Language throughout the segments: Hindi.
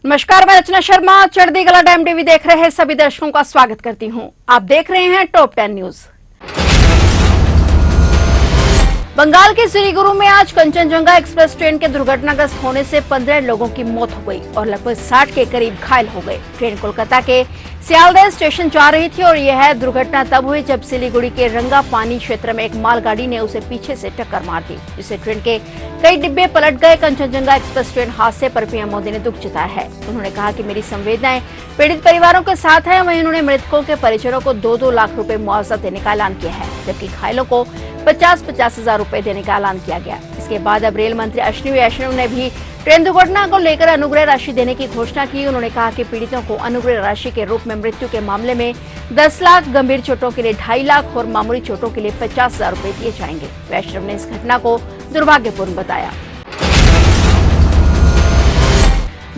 नमस्कार, मैं रचना शर्मा चढ़दी कला टाइम टीवी देख रहे सभी दर्शकों का स्वागत करती हूं। आप देख रहे हैं टॉप 10 न्यूज। बंगाल के सिलीगुड़ी में आज कंचनजंगा एक्सप्रेस ट्रेन के दुर्घटनाग्रस्त होने से 15 लोगों की मौत हो गई और लगभग 60 के करीब घायल हो गए। ट्रेन कोलकाता के सियालदह स्टेशन जा रही थी और यह दुर्घटना तब हुई जब सिलीगुड़ी के रंगापानी क्षेत्र में एक मालगाड़ी ने उसे पीछे से टक्कर मार दी, जिससे ट्रेन के कई डिब्बे पलट गए। कंचनजंगा एक्सप्रेस ट्रेन हादसे पर पीएम मोदी ने दुख जताया है। उन्होंने कहा कि मेरी संवेदनाएं पीड़ित परिवारों के साथ है। वहीं उन्होंने मृतकों के परिजनों को 2-2 लाख रुपए मुआवजा देने का ऐलान किया है, जबकि घायलों को 50-50 हजार रुपए देने का ऐलान किया गया। इसके बाद अब रेल मंत्री अश्विनी वैष्णव ने भी ट्रेन दुर्घटना को लेकर अनुग्रह राशि देने की घोषणा की। उन्होंने कहा कि पीड़ितों को अनुग्रह राशि के रूप में मृत्यु के मामले में 10 लाख, गंभीर चोटों के लिए 2.5 लाख और मामूली चोटों के लिए 50,000 रुपए दिए जाएंगे। वैष्णव ने इस घटना को दुर्भाग्यपूर्ण बताया।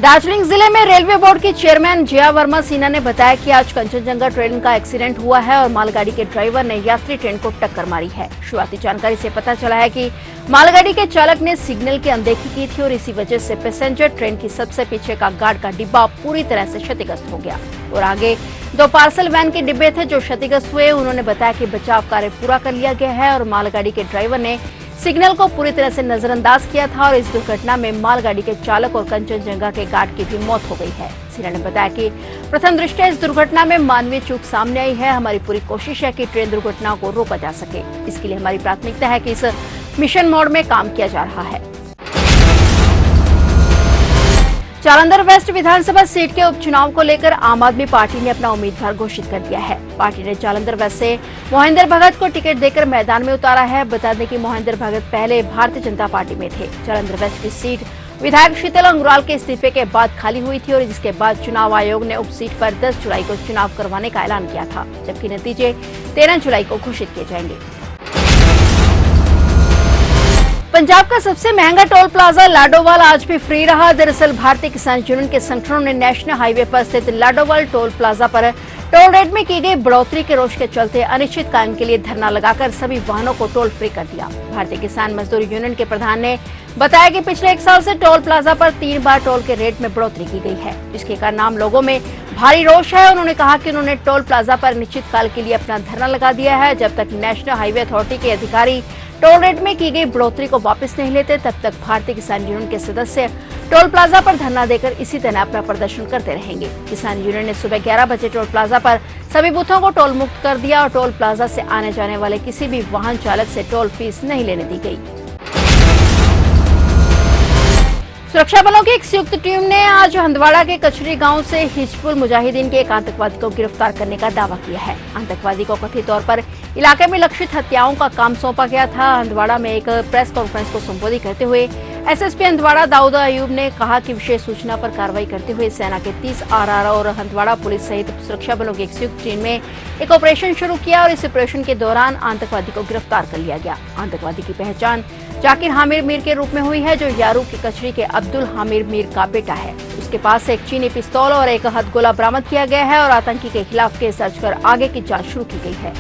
दार्जिलिंग जिले में रेलवे बोर्ड की चेयरमैन जया वर्मा सिन्हा ने बताया कि आज कंचनजंगा ट्रेन का एक्सीडेंट हुआ है और मालगाड़ी के ड्राइवर ने यात्री ट्रेन को टक्कर मारी है। शुरुआती जानकारी से पता चला है कि मालगाड़ी के चालक ने सिग्नल की अनदेखी की थी और इसी वजह से पैसेंजर ट्रेन की सबसे पीछे का गार्ड का डिब्बा पूरी तरह से क्षतिग्रस्त हो गया और आगे 2 पार्सल वैन के डिब्बे थे जो क्षतिग्रस्त हुए। उन्होंने बताया कि बचाव कार्य पूरा कर लिया गया है और मालगाड़ी के ड्राइवर ने सिग्नल को पूरी तरह से नजरअंदाज किया था और इस दुर्घटना में मालगाड़ी के चालक और कंचनजंगा के गार्ड की भी मौत हो गई है। सिन्हा ने बताया कि प्रथम दृष्टया इस दुर्घटना में मानवीय चूक सामने आई है। हमारी पूरी कोशिश है कि ट्रेन दुर्घटनाओं को रोका जा सके। इसके लिए हमारी प्राथमिकता है कि इस मिशन मोड में काम किया जा रहा है। जालंधर वेस्ट विधानसभा सीट के उपचुनाव को लेकर आम आदमी पार्टी ने अपना उम्मीदवार घोषित कर दिया है। पार्टी ने जालंधर वेस्ट से मोहिंदर भगत को टिकट देकर मैदान में उतारा है। बता दें कि मोहिंदर भगत पहले भारतीय जनता पार्टी में थे। जालंधर वेस्ट की सीट विधायक शीतल अंगुराल के इस्तीफे के बाद खाली हुई थी और जिसके बाद चुनाव आयोग ने उप सीट पर 10 जुलाई को चुनाव करवाने का ऐलान किया था, जबकि नतीजे 13 जुलाई को घोषित किए जाएंगे। पंजाब का सबसे महंगा टोल प्लाजा लाडोवाल आज भी फ्री रहा। दरअसल भारतीय किसान यूनियन के संगठनों ने नेशनल हाईवे पर स्थित लाडोवाल टोल प्लाजा पर टोल रेट में की गई बढ़ोतरी के रोष के चलते अनिश्चितकाल के लिए धरना लगाकर सभी वाहनों को टोल फ्री कर दिया। भारतीय किसान मजदूर यूनियन के प्रधान ने बताया कि पिछले 1 साल से टोल प्लाजा पर 3 बार टोल के रेट में बढ़ोतरी की गई है, जिसके कारण आम लोगों में भारी रोष है। उन्होंने कहा कि उन्होंने टोल प्लाजा पर निश्चित काल के लिए अपना धरना लगा दिया है। जब तक नेशनल हाईवे अथॉरिटी के अधिकारी टोल रेट में की गई बढ़ोतरी को वापस नहीं लेते, तब तक भारतीय किसान यूनियन के सदस्य टोल प्लाजा पर धरना देकर इसी तरह अपना प्रदर्शन करते रहेंगे। किसान यूनियन ने सुबह 11 बजे टोल प्लाजा पर सभी बूथों को टोल मुक्त कर दिया और टोल प्लाजा से आने जाने वाले किसी भी वाहन चालक से टोल फीस नहीं लेने दी गई। सुरक्षा बलों की एक संयुक्त टीम ने आज हंदवाड़ा के कचरी गांव से हिजबुल मुजाहिदीन के एक आतंकवादी को गिरफ्तार करने का दावा किया है। आतंकवादी को कथित तौर पर इलाके में लक्षित हत्याओं का काम सौंपा गया था। हंदवाड़ा में एक प्रेस कॉन्फ्रेंस को संबोधित करते हुए एसएसपी हंदवाड़ा दाऊद अयूब ने कहा कि विशेष सूचना पर कार्रवाई करते हुए सेना के 30 आरआर और हंदवाड़ा पुलिस सहित सुरक्षा बलों की एक संयुक्त टीम ने एक ऑपरेशन शुरू किया और इस ऑपरेशन के दौरान आतंकवादी को गिरफ्तार कर लिया गया। आतंकवादी की पहचान जाकिर हामिर मीर के रूप में हुई है, जो यारू के कचरी के अब्दुल हामिर मीर का बेटा है। उसके पास से एक चीनी पिस्तौल और एक हथगोला बरामद किया गया है और आतंकी के खिलाफ केस दर्ज कर आगे की जांच शुरू की गई है।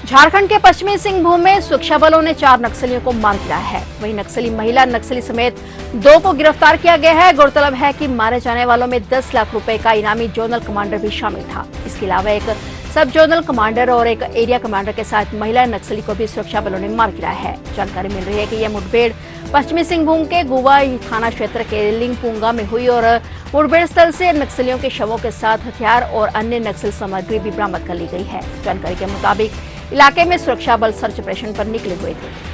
झारखंड के पश्चिमी सिंहभूम में सुरक्षा बलों ने 4 नक्सलियों को मार गिराया है। वहीं नक्सली महिला नक्सली समेत 2 को गिरफ्तार किया गया है। गौरतलब है कि मारे जाने वालों में 10 लाख रुपए का इनामी जोनल कमांडर भी शामिल था। इसके अलावा एक सब जोनल कमांडर और एक एरिया कमांडर के साथ महिला नक्सली को भी सुरक्षा बलों ने मार गिराया है। जानकारी मिल रही है कि यह मुठभेड़ पश्चिमी सिंहभूम के गुवा थाना क्षेत्र के लिंगपुंगा में हुई और मुठभेड़ स्थल से नक्सलियों के शवों के साथ हथियार और अन्य नक्सल सामग्री भी बरामद कर ली गई है। जानकारी के मुताबिक इलाके में सुरक्षा बल सर्च ऑपरेशन पर निकले हुए थे।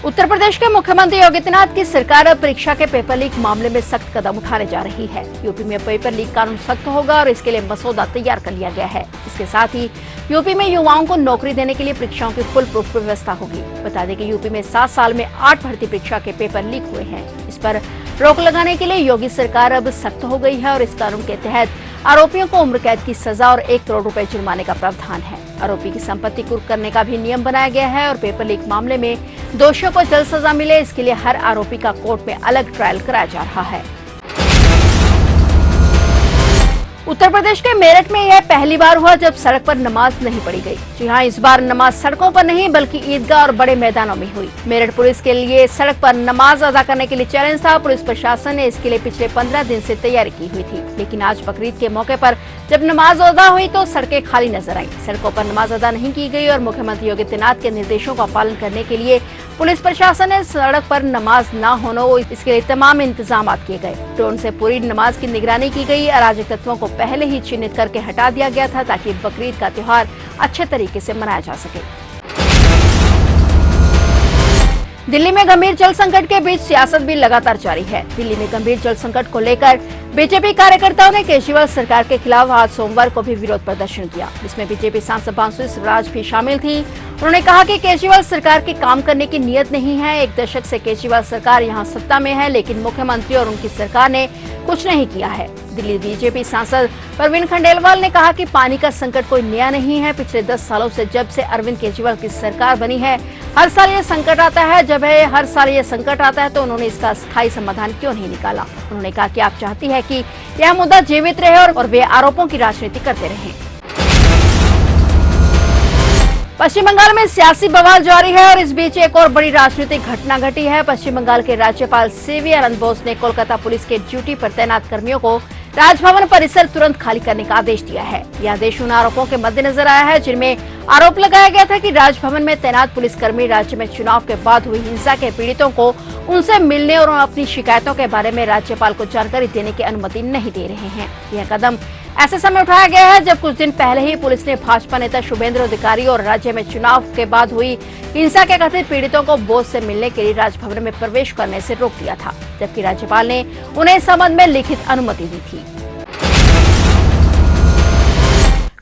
उत्तर प्रदेश के मुख्यमंत्री योगी आदित्यनाथ की सरकार अब परीक्षा के पेपर लीक मामले में सख्त कदम उठाने जा रही है। यूपी में पेपर लीक कानून सख्त होगा और इसके लिए मसौदा तैयार कर लिया गया है। इसके साथ ही यूपी में युवाओं को नौकरी देने के लिए परीक्षाओं की फुल प्रूफ व्यवस्था होगी। बता दें कि यूपी में 7 साल में 8 भर्ती परीक्षा के पेपर लीक हुए हैं। इस पर रोक लगाने के लिए योगी सरकार अब सख्त हो गई है और इस कानून के तहत आरोपियों को उम्र कैद की सजा और 1 करोड़ रुपए जुर्माने का प्रावधान है। आरोपी की संपत्ति कुर्क करने का भी नियम बनाया गया है और पेपर लीक मामले में दोषियों को जल्द सजा मिले, इसके लिए हर आरोपी का कोर्ट में अलग ट्रायल कराया जा रहा है। उत्तर प्रदेश के मेरठ में यह पहली बार हुआ जब सड़क पर नमाज नहीं पढ़ी गई। जी हां, इस बार नमाज सड़कों पर नहीं बल्कि ईदगाह और बड़े मैदानों में हुई। मेरठ पुलिस के लिए सड़क पर नमाज अदा करने के लिए चैलेंज था। पुलिस प्रशासन ने इसके लिए पिछले 15 दिन से तैयारी की हुई थी, लेकिन आज बकरीद के मौके पर जब नमाज अदा हुई तो सड़कें खाली नजर आई। सड़कों पर नमाज अदा नहीं की गई और मुख्यमंत्री योगी आदित्यनाथ के निर्देशों का पालन करने के लिए पुलिस प्रशासन ने सड़क पर नमाज न होने इसके लिए तमाम इंतजाम किए गए। ड्रोन से पूरी नमाज की निगरानी की गई। अराजक तत्वों को पहले ही चिन्हित करके हटा दिया गया था ताकि बकरीद का त्योहार अच्छे तरीके से मनाया जा सके। दिल्ली में गंभीर जल संकट के बीच सियासत भी लगातार जारी है। दिल्ली में गंभीर जल संकट को लेकर बीजेपी कार्यकर्ताओं ने केजरीवाल सरकार के खिलाफ आज सोमवार को भी विरोध प्रदर्शन किया, जिसमें बीजेपी सांसद बांसुरी स्वराज भी शामिल थी। उन्होंने कहा कि केजरीवाल सरकार की काम करने की नीयत नहीं है। 1 दशक से केजरीवाल सरकार यहां सत्ता में है, लेकिन मुख्यमंत्री और उनकी सरकार ने कुछ नहीं किया है। दिल्ली बीजेपी सांसद परवीन खंडेलवाल ने कहा कि पानी का संकट कोई नया नहीं है। पिछले 10 सालों से जब से अरविंद केजरीवाल की सरकार बनी है, हर साल ये संकट आता है। जब हर साल ये संकट आता है तो उन्होंने इसका स्थायी समाधान क्यों नहीं निकाला। उन्होंने कहा कि आप चाहती है कि यह मुद्दा जीवित रहे और वे आरोपों की राजनीति करते रहें। पश्चिम बंगाल में सियासी बवाल जारी है और इस बीच एक और बड़ी राजनीतिक घटना घटी है। पश्चिम बंगाल के राज्यपाल सीवी आनंद बोस ने कोलकाता पुलिस के ड्यूटी पर तैनात कर्मियों को राजभवन परिसर तुरंत खाली करने का आदेश दिया है। यह आदेश उन आरोपों के मद्देनजर आया है जिनमें आरोप लगाया गया था कि राजभवन में तैनात पुलिसकर्मी राज्य में चुनाव के बाद हुई हिंसा के पीड़ितों को उनसे मिलने और अपनी शिकायतों के बारे में राज्यपाल को जानकारी देने की अनुमति नहीं दे रहे हैं। यह कदम ऐसे समय उठाया गया है जब कुछ दिन पहले ही पुलिस ने भाजपा नेता शुभेंद्र अधिकारी और राज्य में चुनाव के बाद हुई हिंसा के कथित पीड़ितों को बोस से मिलने के लिए राजभवन में प्रवेश करने से रोक दिया था, जबकि राज्यपाल ने उन्हें इस संबंध में लिखित अनुमति दी थी।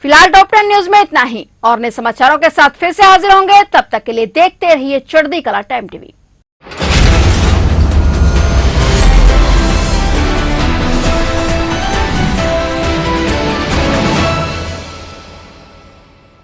फिलहाल टॉप 10 न्यूज में इतना ही और नए समाचारों के साथ फिर से हाजिर होंगे। तब तक के लिए देखते रहिए चढ़ती कला टाइम टीवी।